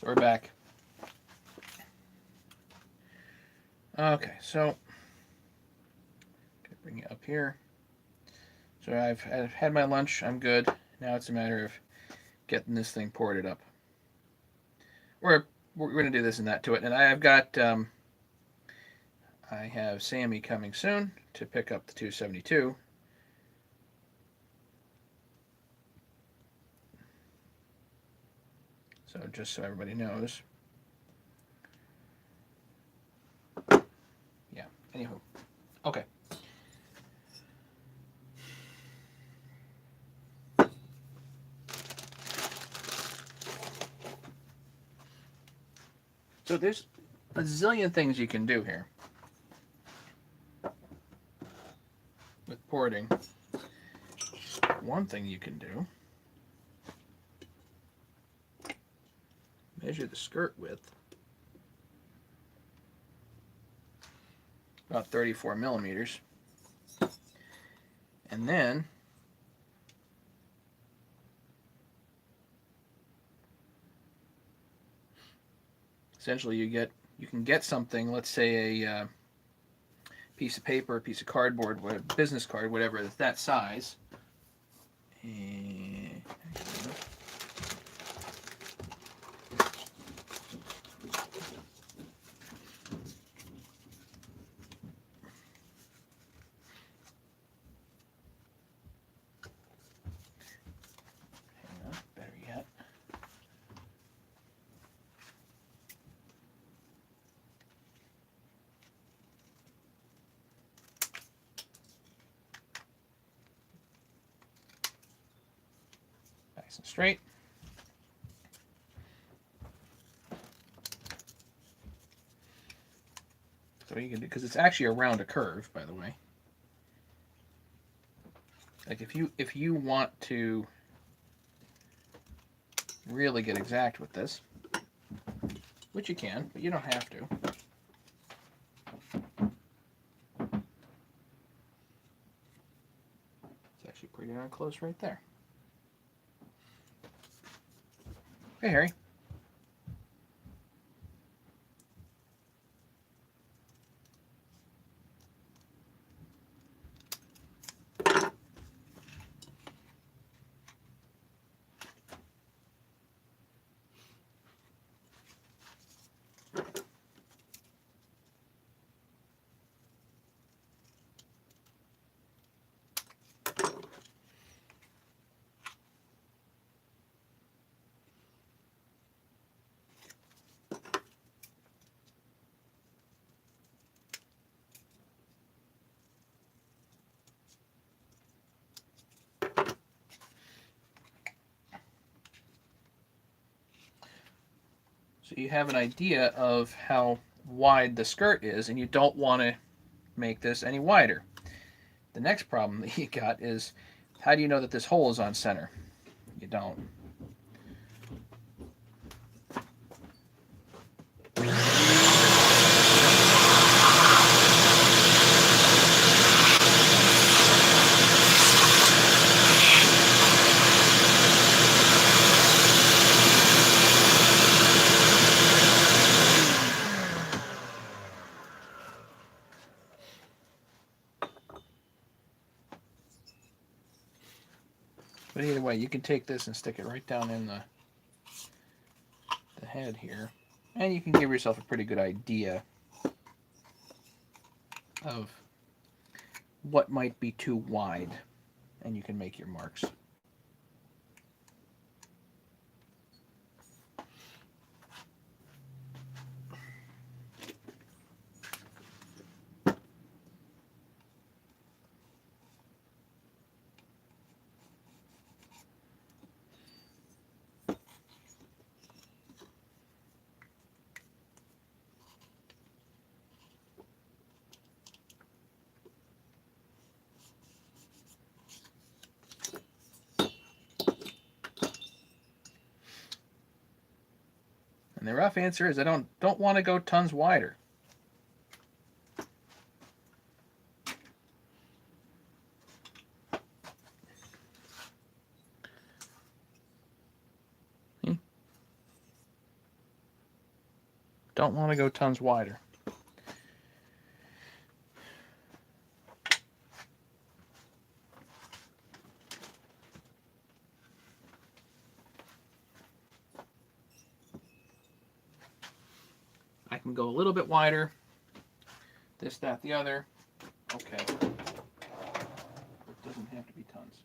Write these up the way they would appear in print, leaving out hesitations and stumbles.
So we're back. Okay, so bring it up here. So I've had my lunch. I'm good. Now it's a matter of getting this thing ported up. We're going to do this and that to it. And I've got I have Sammy coming soon to pick up the 272. So just so everybody knows. Yeah. Anywho. Okay. So there's a zillion things you can do here with porting. One thing you can do, measure the skirt width, about 34 millimeters, and then essentially you can get something, let's say a piece of paper, a piece of cardboard, a business card, whatever, that's that size. And better yet. Nice and straight. So you can do, because it's actually around a curve, by the way. Like if you want to really get exact with this, which you can, but you don't have to. It's actually pretty darn close right there. Hey, Harry. So you have an idea of how wide the skirt is, and you don't want to make this any wider. The next problem that you got is, how do you know that this hole is on center? You don't. But either way, you can take this and stick it right down in the head here, and you can give yourself a pretty good idea of what might be too wide, and you can make your marks. And the rough answer is I don't want to go tons wider. Don't want to go tons wider. I can go a little bit wider. This, that, the other. Okay. It doesn't have to be tons.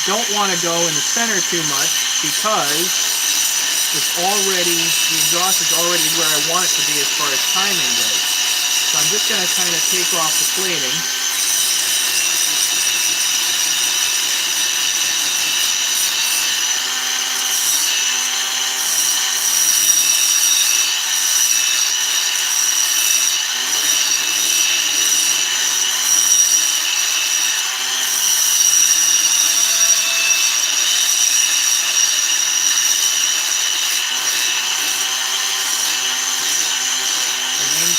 Don't want to go in the center too much because it's already, the exhaust is already where I want it to be as far as timing goes. So I'm just going to kind of take off the plating.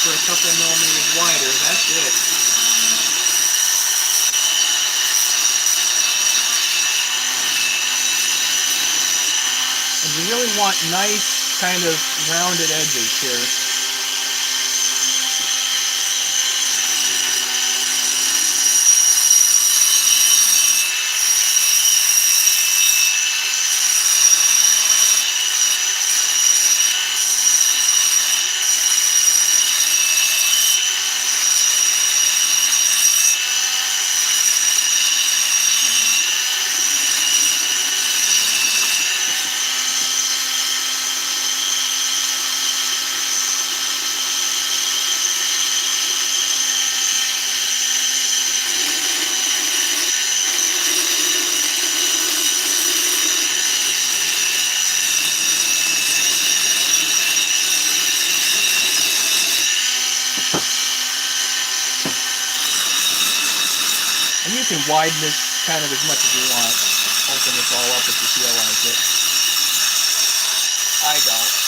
For a couple millimeters wider, that's it. And you really want nice kind of rounded edges here. And you can widen this kind of as much as you want. Open this all up if you feel like it. I don't.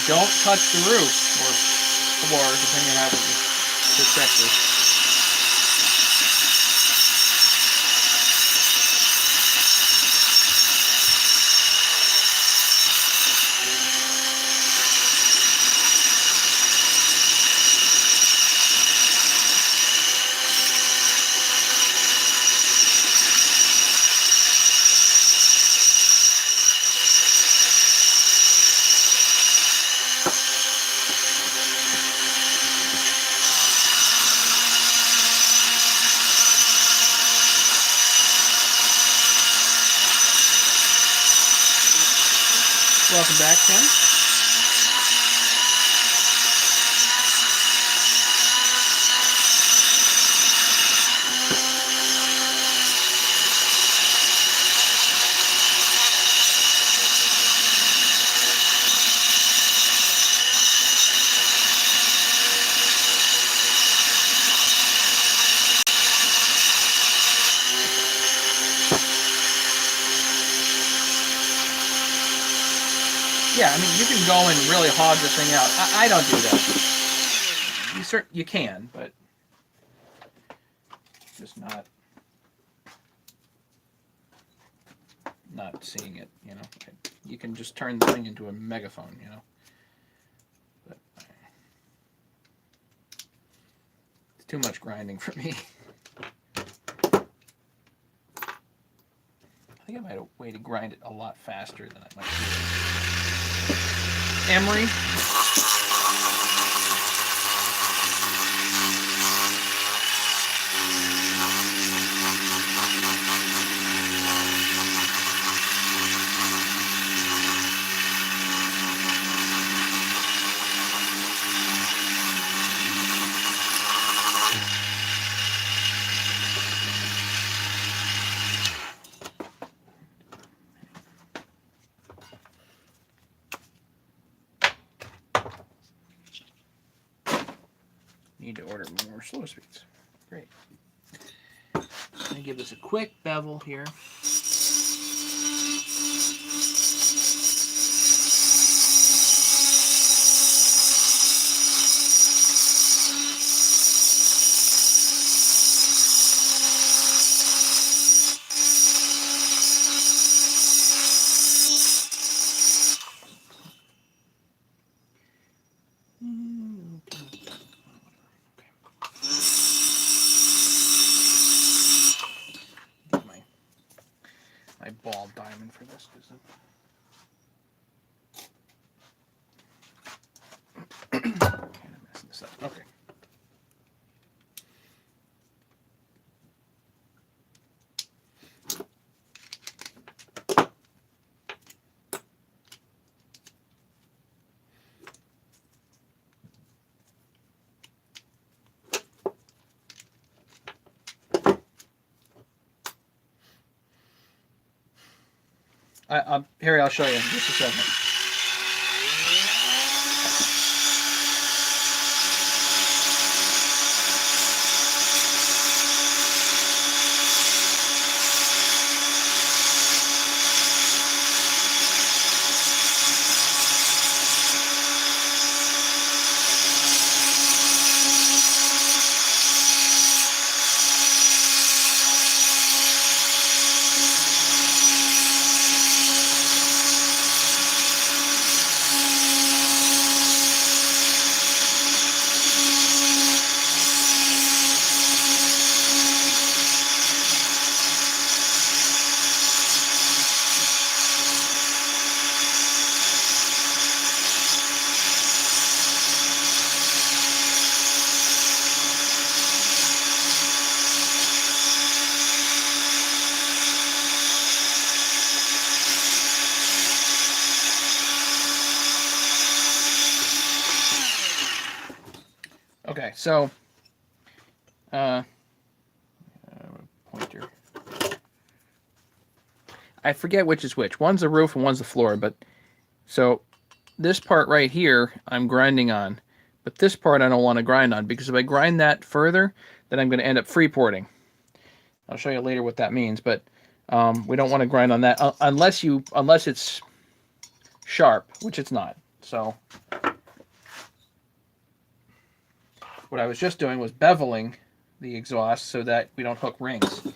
Don't touch the roof or floor, depending on how the perspective. Welcome back, Ken. Yeah, I mean, you can go and really hog this thing out. I don't do that. You can, but just not seeing it. You know, you can just turn the thing into a megaphone. You know, but it's too much grinding for me. I think I might have a way to grind it a lot faster than I might do. Emery. Need to order more slow speeds. Great. Let me give this a quick bevel here. My ball diamond for this because I'm messing this up. Okay. Harry, I'll show you in just a second. Okay, so pointer. I forget which is which. One's the roof and one's the floor, but so this part right here I'm grinding on, but this part I don't want to grind on because if I grind that further, then I'm going to end up freeporting. I'll show you later what that means, but we don't want to grind on that unless it's sharp, which it's not. So what I was just doing was beveling the exhaust so that we don't hook rings.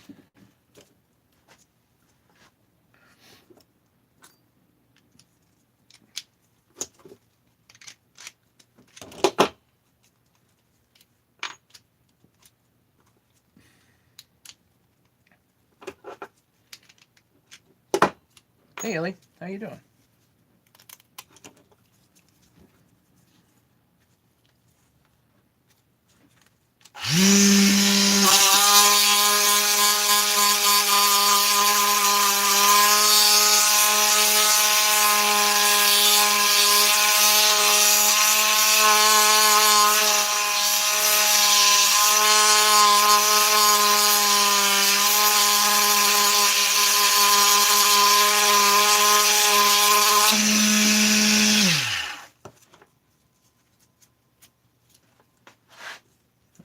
Hey, Ellie, how you doing?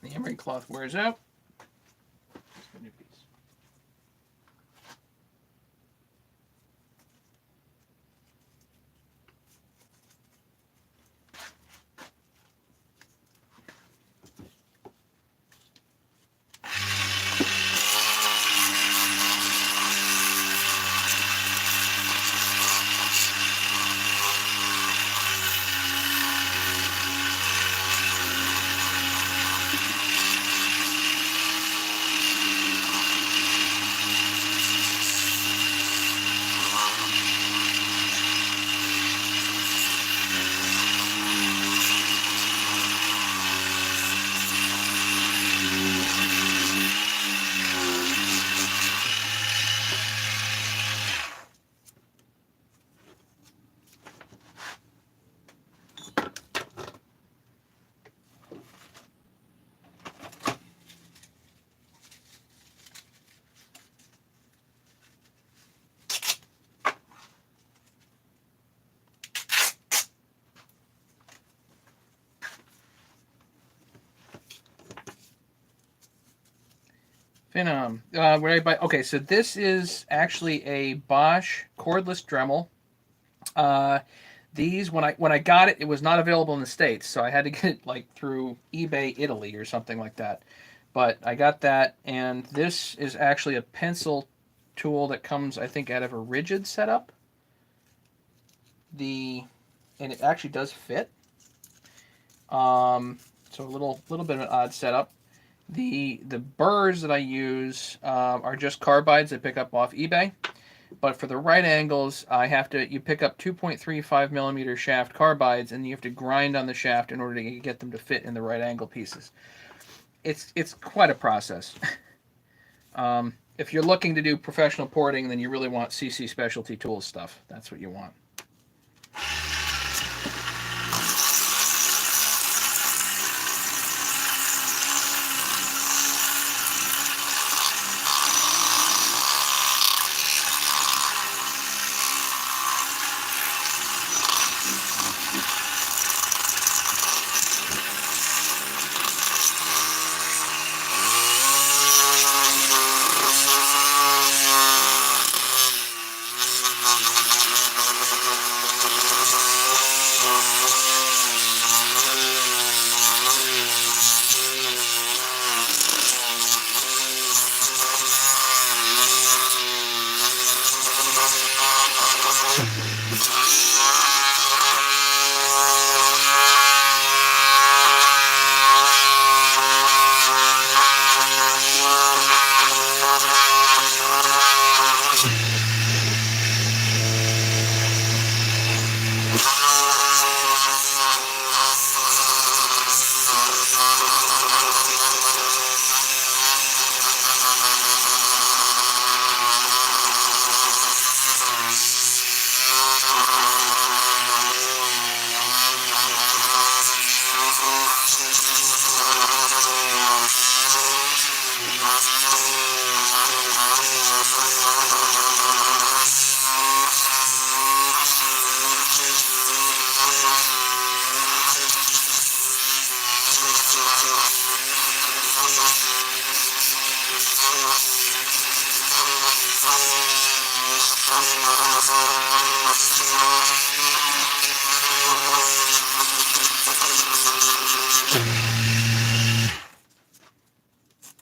The emery cloth wears out. A new piece. Phenom. Where I buy? Okay, so this is actually a Bosch cordless Dremel. Uh, these when I got it, it was not available in the States, so I had to get it like through eBay Italy or something like that. But I got that, and this is actually a pencil tool that comes, I think, out of a rigid setup. The and it actually does fit. So a little bit of an odd setup. The burrs that I use are just carbides I pick up off eBay. But for the right angles, you pick up 2.35 millimeter shaft carbides, and you have to grind on the shaft in order to get them to fit in the right angle pieces. It's quite a process. If you're looking to do professional porting, then you really want CC Specialty Tools stuff. That's what you want.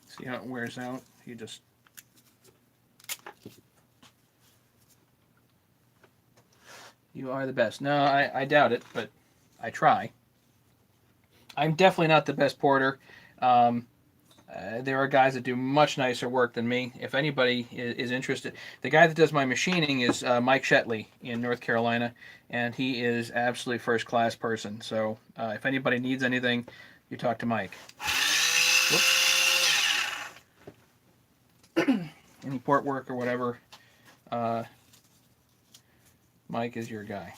See how it wears out? You are the best. No, I doubt it, but I try. I'm definitely not the best porter. Um, there are guys that do much nicer work than me. If anybody is interested, the guy that does my machining is Mike Shetley in North Carolina, and he is absolutely first class person. So if anybody needs anything, you talk to Mike. Any port work or whatever, Mike is your guy.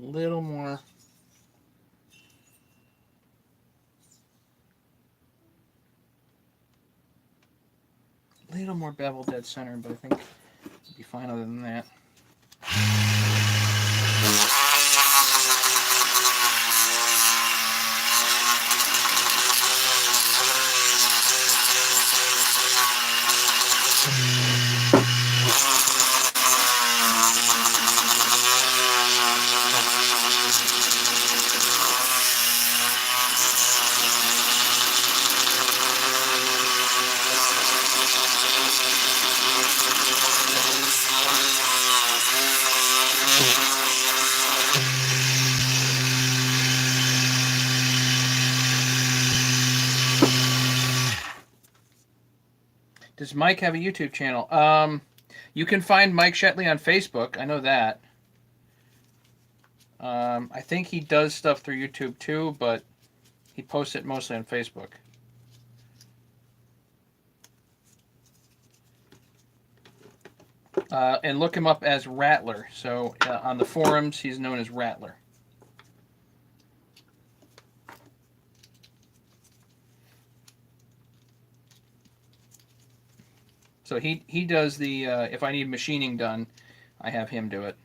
A little more. Little more bevel dead center, but I think it'll be fine other than that. Does Mike have a YouTube channel? You can find Mike Shetley on Facebook. I know that. I think he does stuff through YouTube too, but he posts it mostly on Facebook. And look him up as Rattler. So on the forums, he's known as Rattler. So he does the, if I need machining done, I have him do it.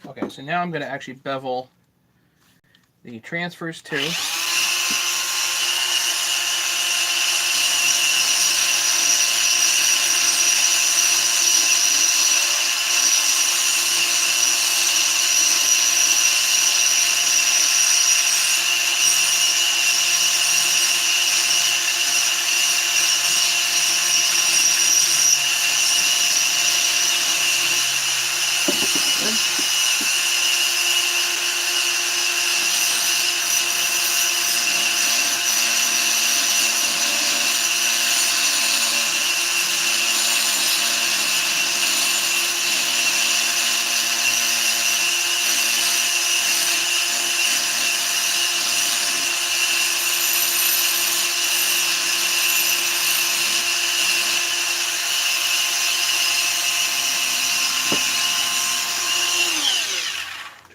Okay, so now I'm going to actually bevel the transfers too.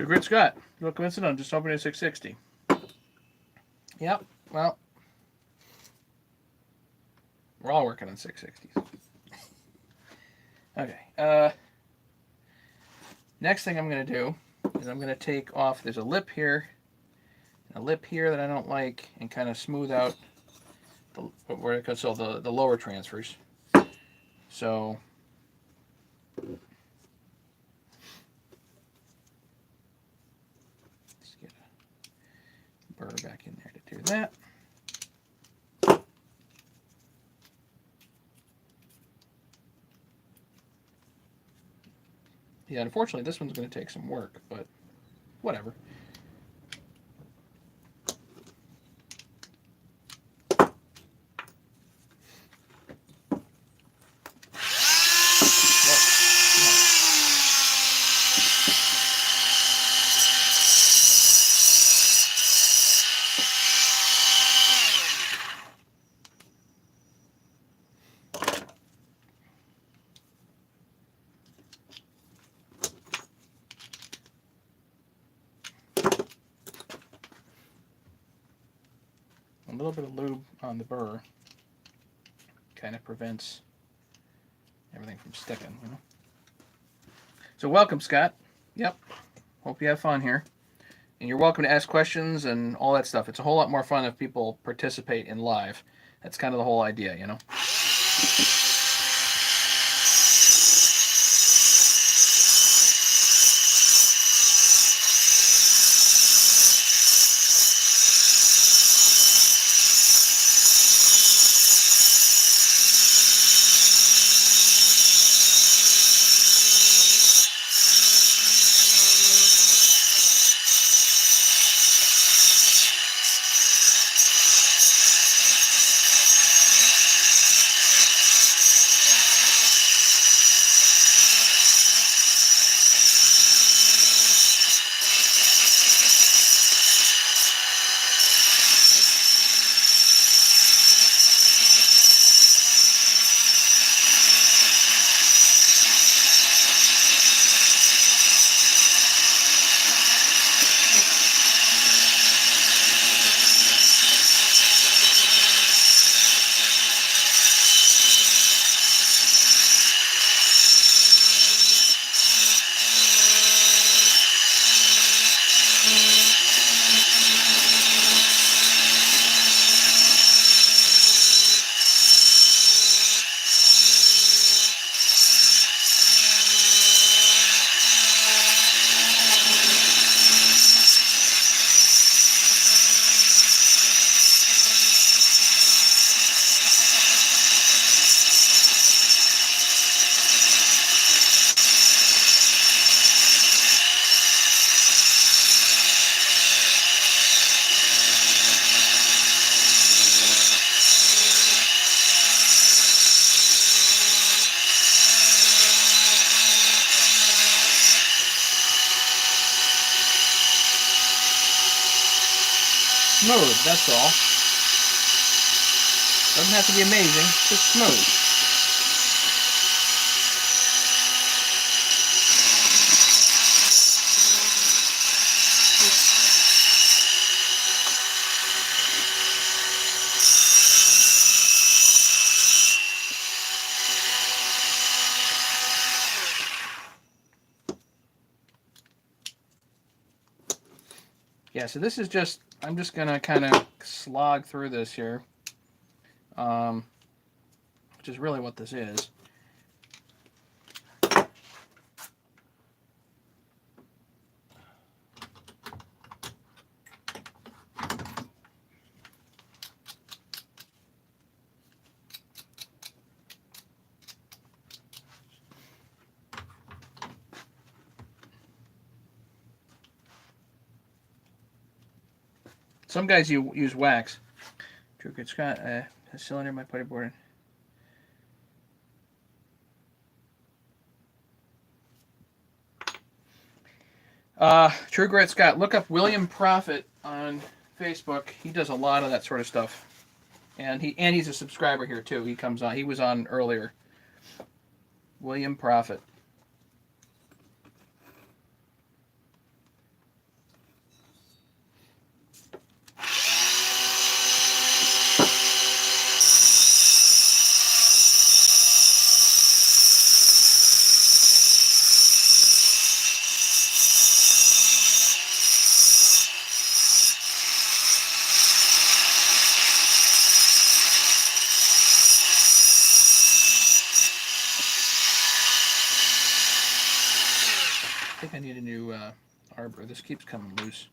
Grit Scott, no coincidence, I'm just opening a 660. Yep, well, we're all working on 660s. Okay, next thing I'm going to do is I'm going to take off, there's a lip here, and a lip here that I don't like, and kind of smooth out where it goes, so the lower transfers. So let's get a burr back in there to do that. Yeah, unfortunately this one's going to take some work, but whatever. A little bit of lube on the burr kind of prevents everything from sticking, you know. So welcome, Scott. Yep. Hope you have fun here. And you're welcome to ask questions and all that stuff. It's a whole lot more fun if people participate in live. That's kind of the whole idea, you know. smooth, that's all. Doesn't have to be amazing, just smooth. Yeah, so this is just, I'm just going to kind of slog through this here, which is really what this is. Some guys use wax. True Grit Scott, a cylinder in my putty board. True Grit Scott, look up William Prophet on Facebook. He does a lot of that sort of stuff, and he's a subscriber here too. He comes on. He was on earlier. William Prophet. I think I need a new arbor. This keeps coming loose.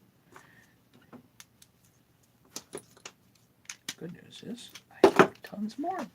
Good news is I have tons more.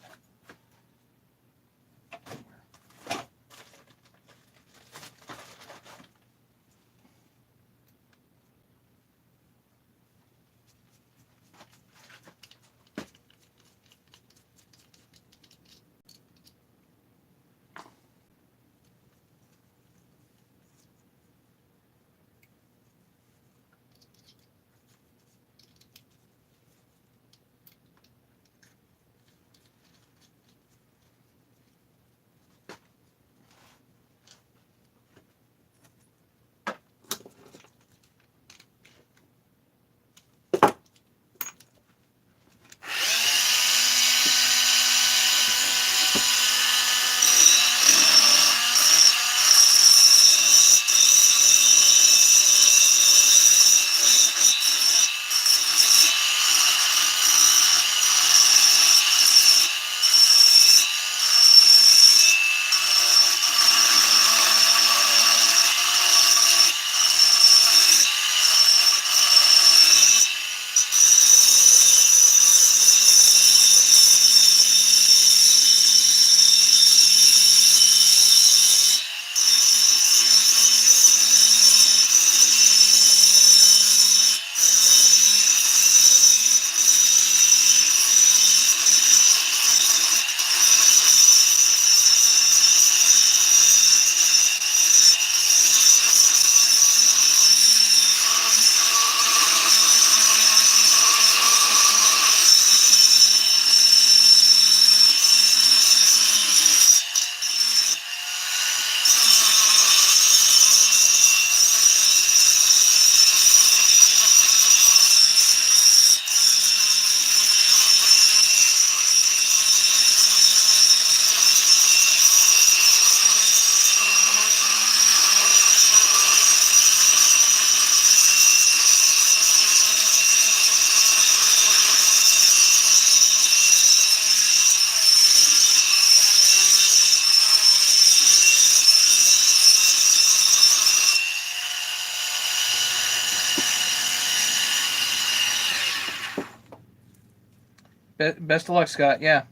Best of luck, Scott. Yeah.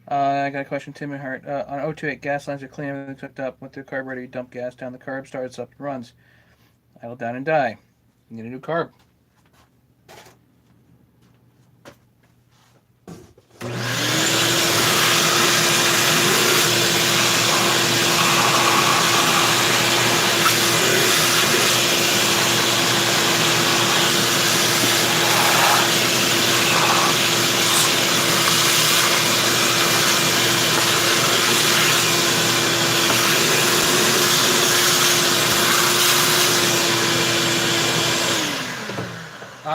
I got a question, Tim and Hart. On 028, gas lines are clean, everything's hooked up. Went through the carburetor, you dump gas down the carb, starts up and runs. Idle down and die. You need a new carb.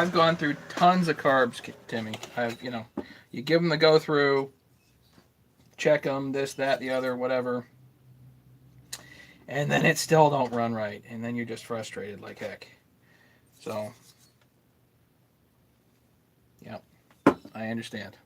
I've gone through tons of carbs, Timmy. You give them the go through, check them, this, that, the other, whatever, and then it still don't run right, and then you're just frustrated like heck. So, yep, I understand.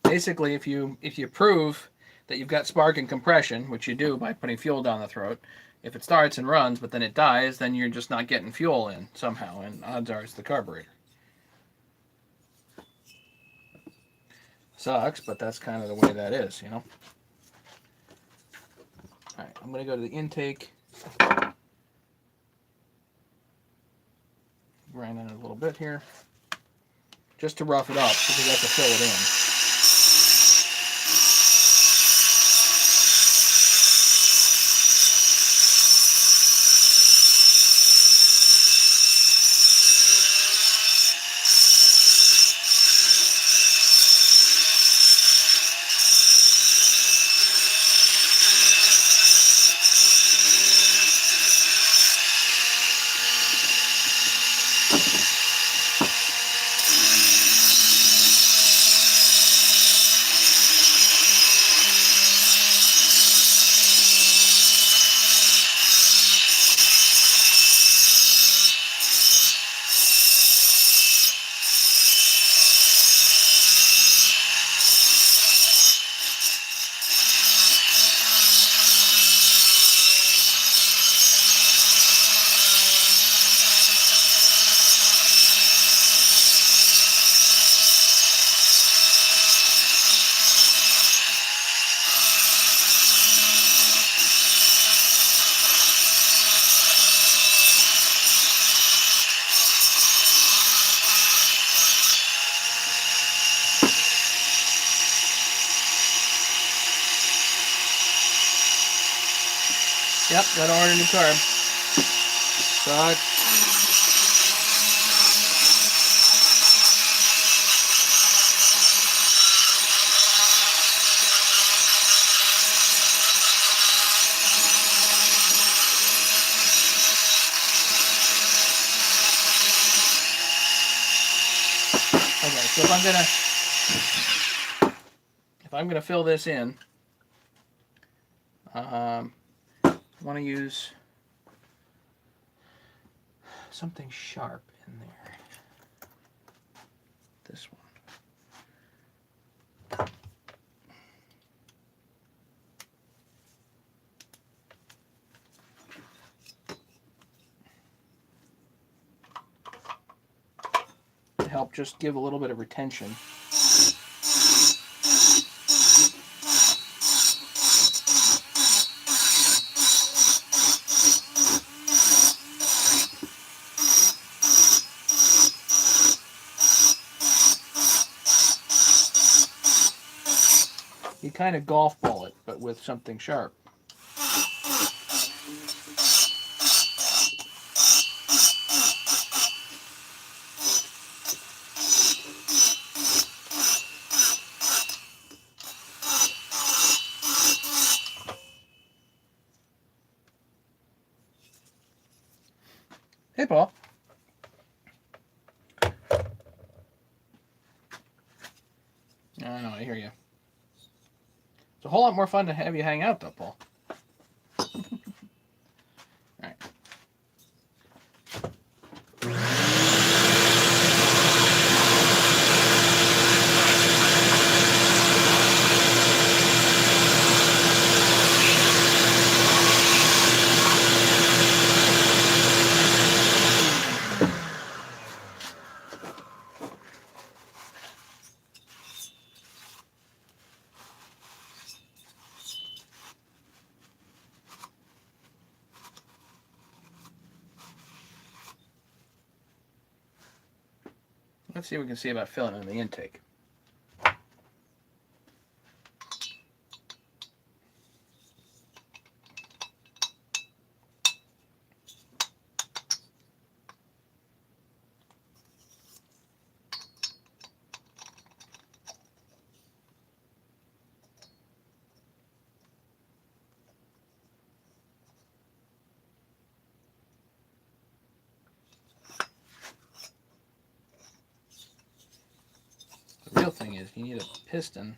Basically, if you prove that you've got spark and compression, which you do by putting fuel down the throat, if it starts and runs but then it dies, then you're just not getting fuel in somehow, and odds are it's the carburetor. Sucks, but that's kind of the way that is, you know. All right, I'm going to go to the intake. Grind in a little bit here, just to rough it up because we have to fill it in. Yep, gotta order a new carb. Sucks. Okay, so if I'm gonna fill this in, I want to use something sharp in there. This one. To help just give a little bit of retention. You kind of golf ball it, but with something sharp. Hey, Paul. I know, I hear you. It's a whole lot more fun to have you hang out, though, Paul. All right. Let's see what we can see about filling in the intake. The real thing is you need a piston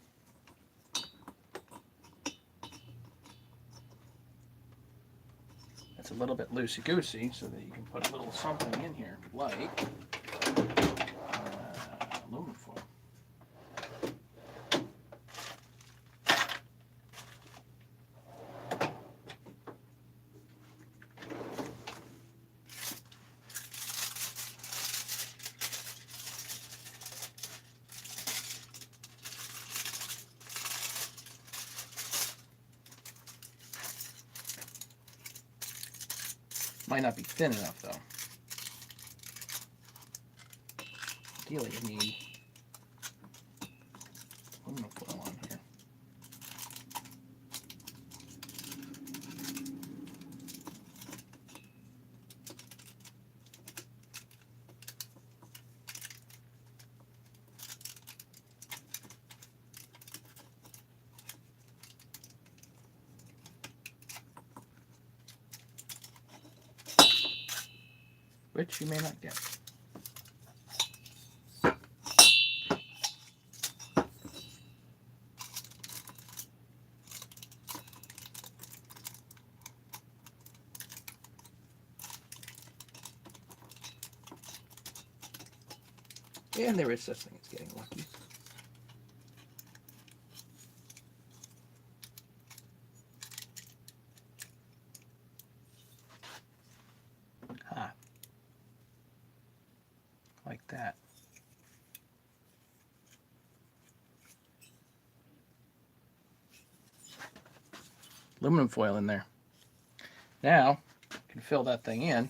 that's a little bit loosey-goosey so that you can put a little something in here like aluminum foil. Might not be thin enough though. Ideally you need aluminum foil on here. Which you may not get. And there is such thing as getting lucky. Ha. Like that. Aluminum foil in there. Now, you can fill that thing in.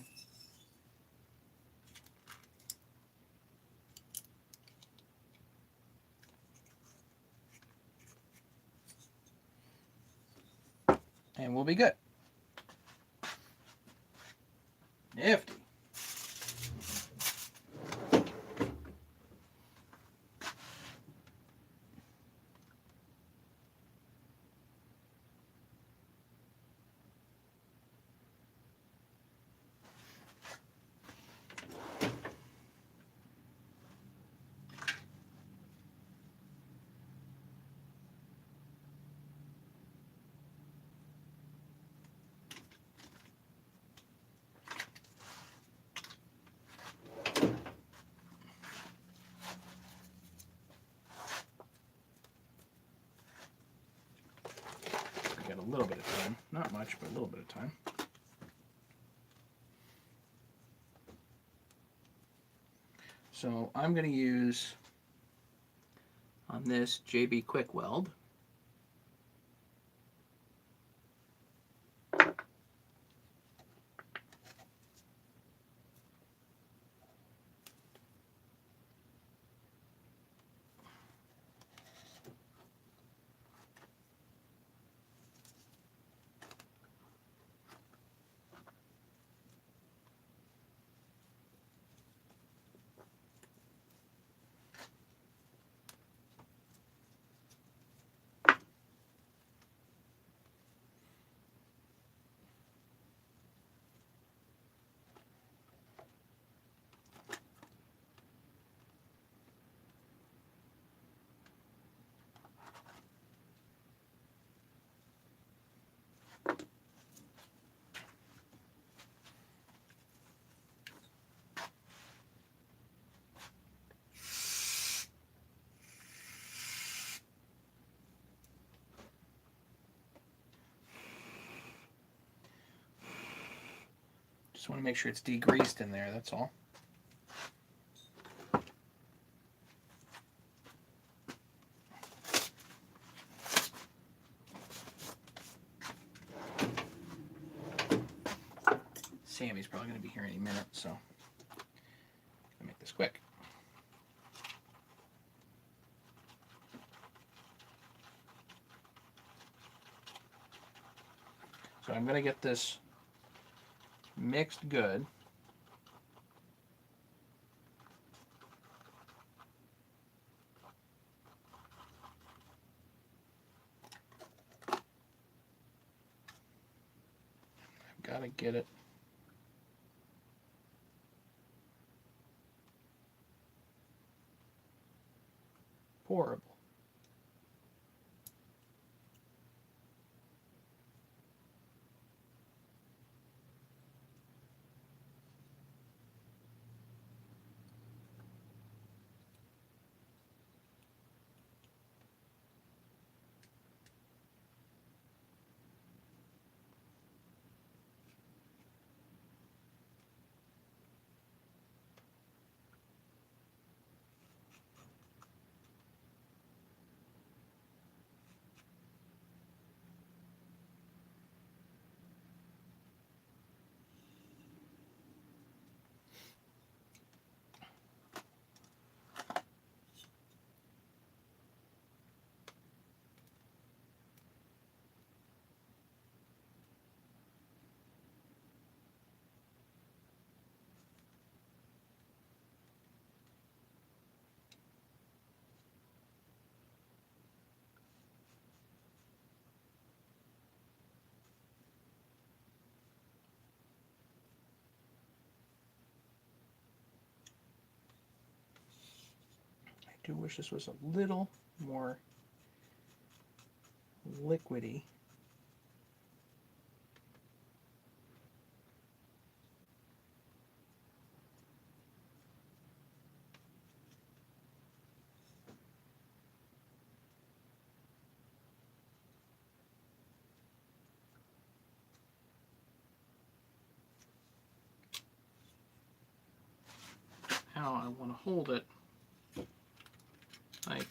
And we'll be good. Nifty. A little bit of time, not much, but a little bit of time. So I'm going to use on this JB Quick Weld. Just want to make sure it's degreased in there, that's all. Sammy's probably going to be here any minute, so I'll make this quick. So I'm going to get this mixed good. I've got to get it pourable. I do wish this was a little more liquidy. Now I want to hold it like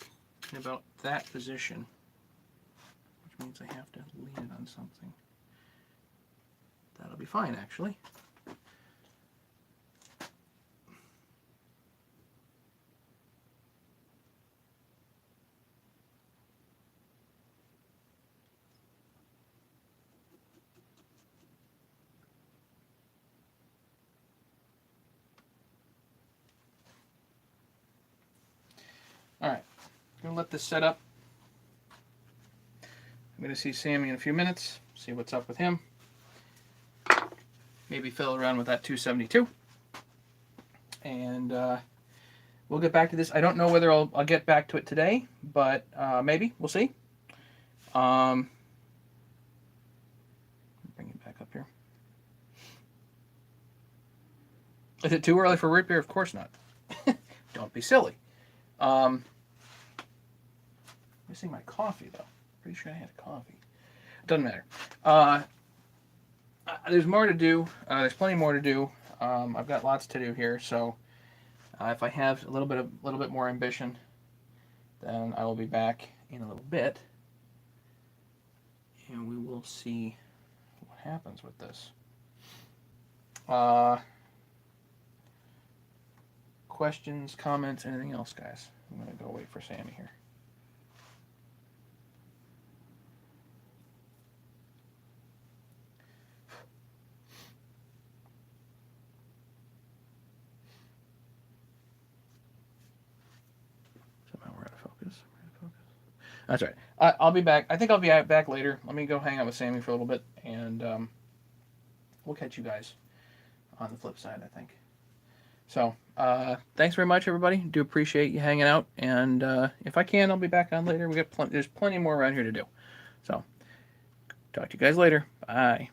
in about that position, which means I have to lean it on something. That'll be fine, actually. All right, I'm gonna let this set up. I'm gonna see Sammy in a few minutes, see what's up with him. Maybe fiddle around with that 272. And we'll get back to this. I don't know whether I'll get back to it today, but maybe. We'll see. Bring it back up here. Is it too early for root beer? Of course not. Don't be silly. Missing my coffee, though. Pretty sure I had coffee. Doesn't matter. There's more to do. There's plenty more to do. I've got lots to do here, so if I have a little bit more ambition, then I will be back in a little bit, and we will see what happens with this. Questions, comments, anything else, guys? I'm gonna go wait for Sammy here. That's right. I'll be back. I think I'll be back later. Let me go hang out with Sammy for a little bit, and we'll catch you guys on the flip side, I think. So, thanks very much, everybody. Do appreciate you hanging out, and if I can, I'll be back on later. There's plenty more around here to do. So, talk to you guys later. Bye.